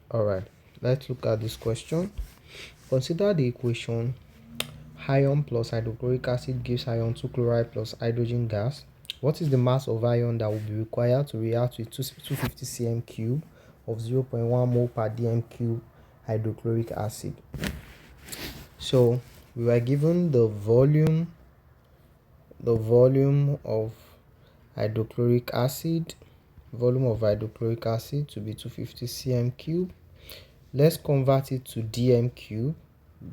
Alright, let's look at this question. Consider the equation iron plus hydrochloric acid gives iron 2 chloride plus hydrogen gas. What is the mass of iron that will be required to react with 250 cm cube of 0.1 mole per dm cube hydrochloric acid? So we were given the volume of hydrochloric acid to be 250 cm cube. Let's convert it to dm cube.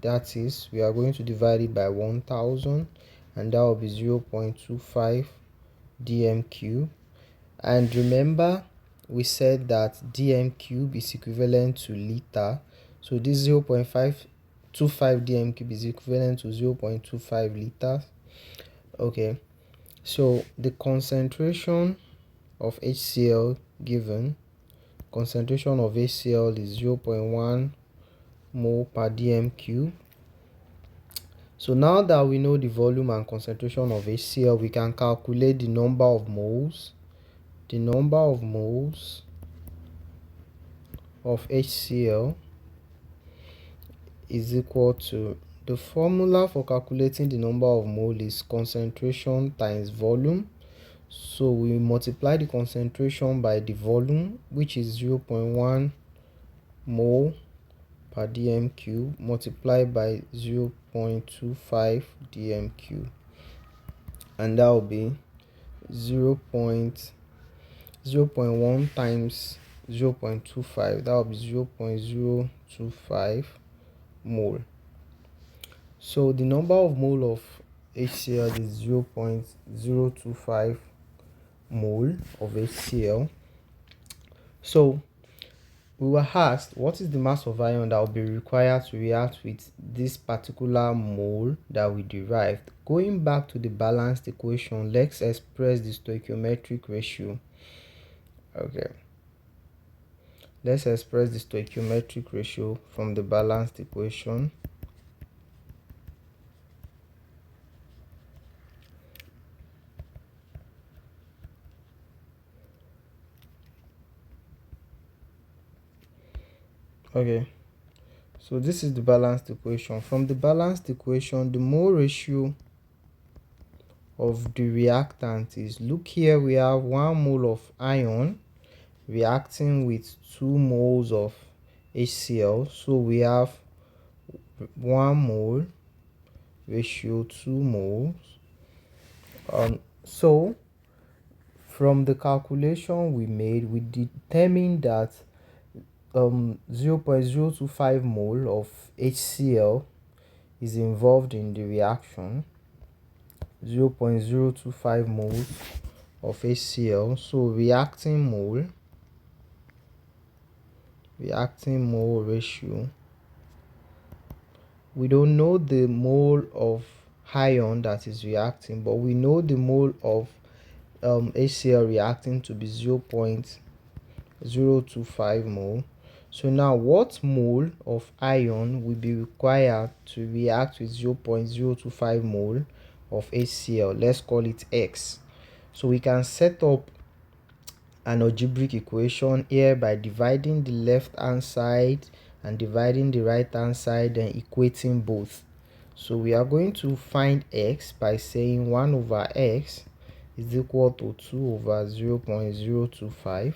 That is, we are going to divide it by 1000, and that will be 0.25 dm cube. And remember, we said that dm cube is equivalent to liter, so this 0.525 dm cube is equivalent to 0.25 liters. Okay, so the concentration of HCl given, concentration of HCl is 0.1 mole per dm cube. So now that we know the volume and concentration of HCl, we can calculate the number of moles. The number of moles of HCl is equal to, the formula for calculating the number of moles is concentration times volume. So we multiply the concentration by the volume, which is 0.1 mole per dm cube multiplied by 0.25 dm cube, and that will be 0.1 times 0.25, that will be 0.025 mole. So the number of mole of HCl is 0.025 mole of HCl. So we were asked, what is the mass of iron that will be required to react with this particular mole that we derived? Going back to the balanced equation, let's express the stoichiometric ratio. Okay, let's express the stoichiometric ratio from the balanced equation. Okay, so this is the balanced equation. From the balanced equation, the mole ratio of the reactant is, look here, we have 1 mole of iron reacting with 2 moles of HCl, so we have 1 mole ratio 2 moles. So from the calculation we made, we determined that 0.025 mole of HCl is involved in the reaction. 0.025 moles of HCl. So reacting mole ratio, we don't know the mole of iron that is reacting, but we know the mole of HCl reacting to be 0.025 mole. So now, what mole of iron will be required to react with 0.025 mole of HCl? Let's call it X. So we can set up an algebraic equation here by dividing the left hand side and dividing the right hand side and equating both. So we are going to find X by saying 1 over X is equal to 2 over 0.025.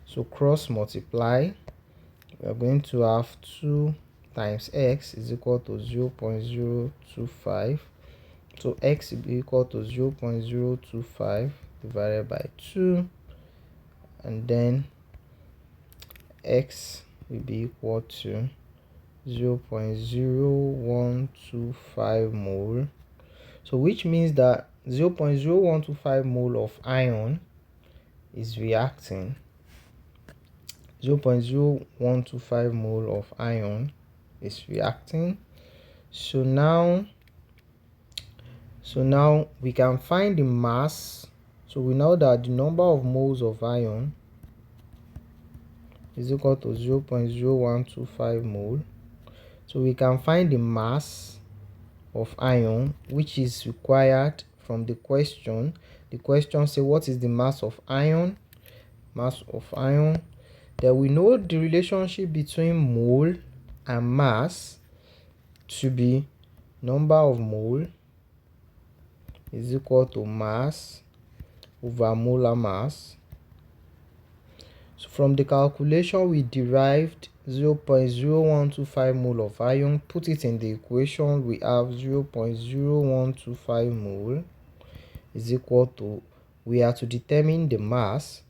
So cross multiply, we are going to have 2 times X is equal to 0.025. So X will be equal to 0.025 divided by 2, and then X will be equal to 0.0125 mole. So which means that 0.0125 mole of iron is reacting. 0.0125 mole of iron is reacting. So now we can find the mass. So we know that the number of moles of iron is equal to 0.0125 mole. So we can find the mass of iron, which is required from the question. The question says, what is the mass of iron? Mass of iron Then we know the relationship between mole and mass to be number of mole is equal to mass over molar mass. So from the calculation we derived 0.0125 mole of iron, put it in the equation, we have 0.0125 mole is equal to, we are to determine the mass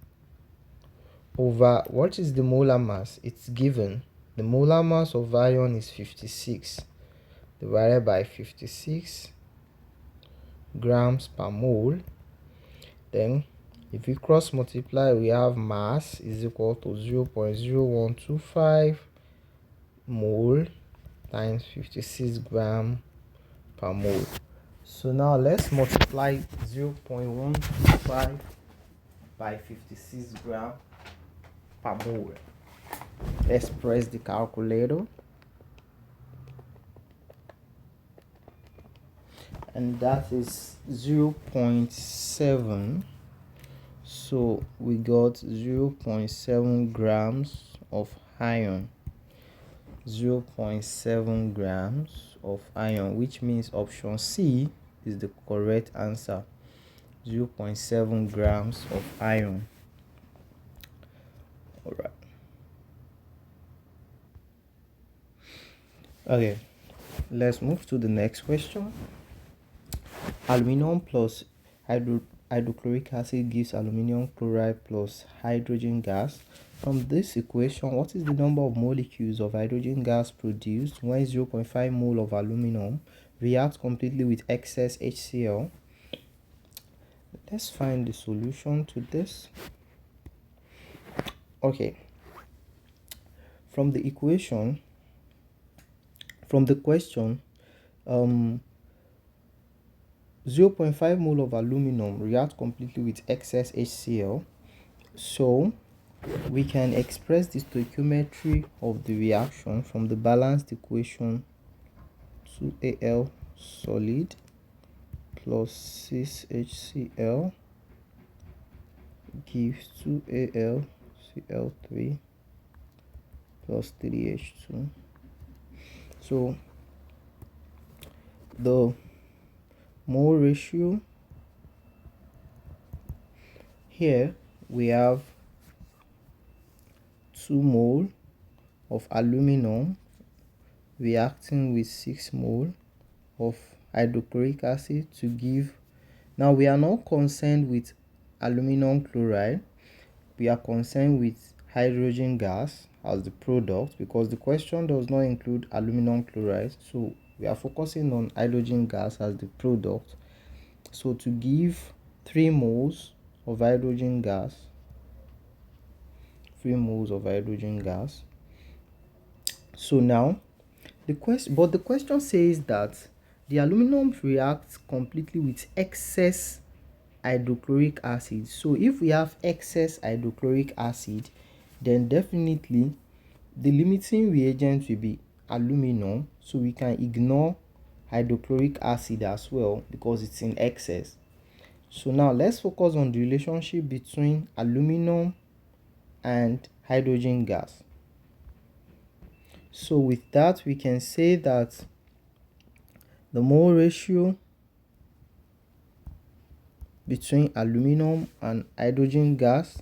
over, what is the molar mass? It's given. The molar mass of iron is 56 divided by 56 grams per mole. Then if we cross multiply, we have mass is equal to 0.0125 mole times 56 gram per mole. So now let's multiply 0.125 by 56 gram per mole. Let's press the calculator, and that is 0.7. So we got 0.7 grams of iron. 0.7 grams of iron, which means option C is the correct answer. 0.7 grams of iron. All right. Okay, let's move to the next question. Aluminum plus hydrochloric acid gives aluminum chloride plus hydrogen gas. From this equation, what is the number of molecules of hydrogen gas produced when 0.5 mole of aluminum reacts completely with excess HCl? Let's find the solution to this. Okay, from the question, 0.5 mole of aluminum reacts completely with excess HCl. So we can express the stoichiometry of the reaction from the balanced equation. 2Al solid plus 6HCl gives 2Al Cl3 plus 3H2. So the mole ratio here, we have 2 mole of aluminum reacting with 6 mole of hydrochloric acid to give, now we are not concerned with aluminum chloride, we are concerned with hydrogen gas as the product, because the question does not include aluminum chloride, so we are focusing on hydrogen gas as the product. So to give 3 moles of hydrogen gas, 3 moles of hydrogen gas. So now the question says that the aluminum reacts completely with excess hydrochloric acid. So if we have excess hydrochloric acid, then definitely the limiting reagent will be aluminum, so we can ignore hydrochloric acid as well because it's in excess. So now let's focus on the relationship between aluminum and hydrogen gas. So with that, we can say that the mole ratio between aluminum and hydrogen gas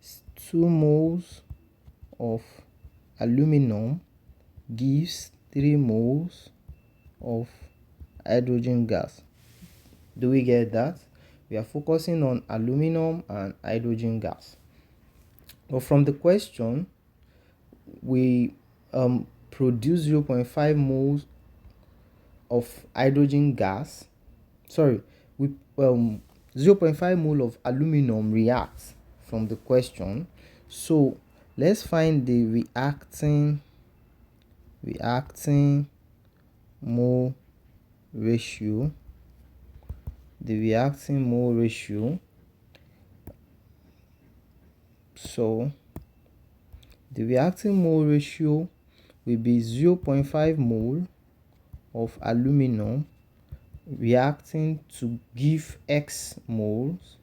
is 2 moles of aluminum gives 3 moles of hydrogen gas. Do we get that? We are focusing on aluminum and hydrogen gas. But from the question, we produce 0.5 moles of hydrogen gas. Sorry, we 0.5 mole of aluminum reacts from the question. So let's find the reacting mole ratio. The reacting mole ratio. So the reacting mole ratio will be 0.5 mole of aluminum reacting to give X moles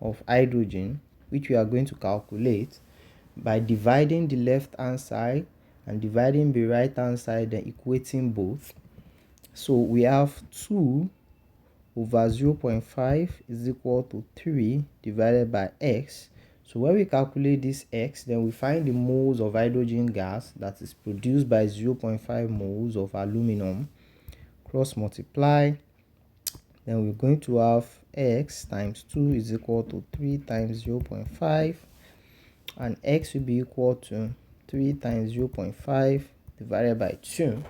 of hydrogen, which we are going to calculate. by dividing the left hand side and dividing the right hand side, then equating both. So we have 2 over 0.5 is equal to 3 divided by x. So when we calculate this x, then we find the moles of hydrogen gas that is produced by 0.5 moles of aluminum. Cross multiply, then we're going to have x times 2 is equal to 3 times 0.5, and x will be equal to 3 times 0.5 divided by 2,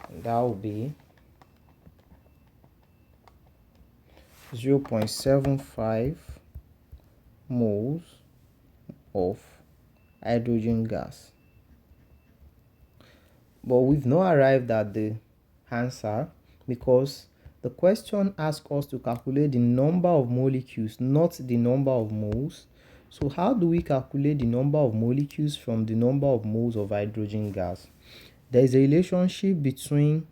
and that will be 0.75 moles of hydrogen gas. But we've not arrived at the answer because the question asks us to calculate the number of molecules, not the number of moles. So how do we calculate the number of molecules from the number of moles of hydrogen gas? There is a relationship between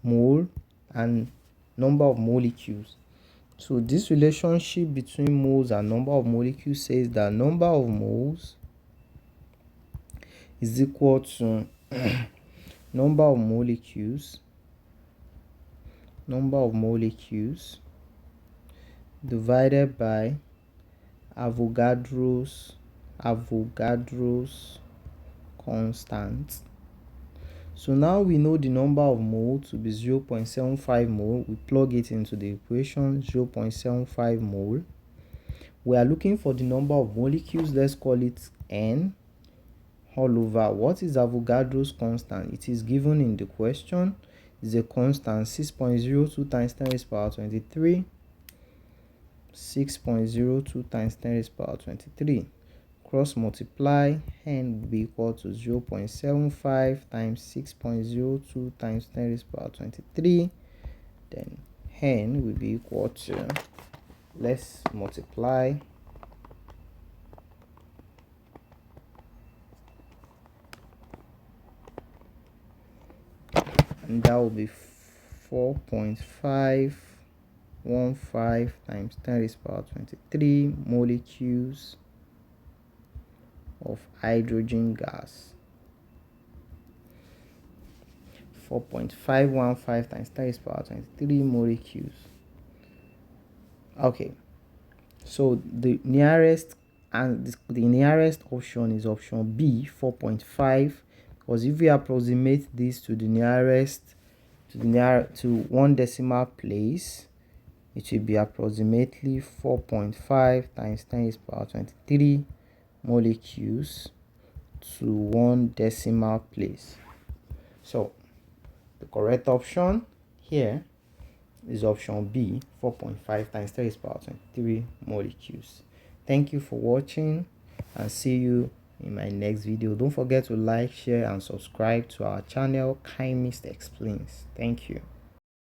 mole and number of molecules. So this relationship between moles and number of molecules says that number of moles is equal to number of molecules divided by Avogadro's constant. So now we know the number of mole to be 0.75 mole. We plug it into the equation, 0.75 mole. We are looking for the number of molecules. Let's call it n all over. What is Avogadro's constant? It is given in the question. It's a constant 6.02 times 10 raised to the power 23. 6.02 times 10 raised to the power 23. Cross multiply, n will be equal to 0.75 times 6.02 times 10 raised to the power 23. Then n will be equal to, let's multiply, and that will be 4.515 times 10 raised to the power 23 molecules of hydrogen gas. 4.515 times 10 raised to the power 23 molecules. Okay, so the nearest option is option B, 4.5, because if we approximate this to one decimal place, it will be approximately 4.5 times 10 raised to the power 23 molecules to one decimal place. So the correct option here is option B, 4.5 times 10 raised to the power 23 molecules. Thank you for watching, and see you in my next video. Don't forget to like, share and subscribe to our channel Chemist Explains. Thank you.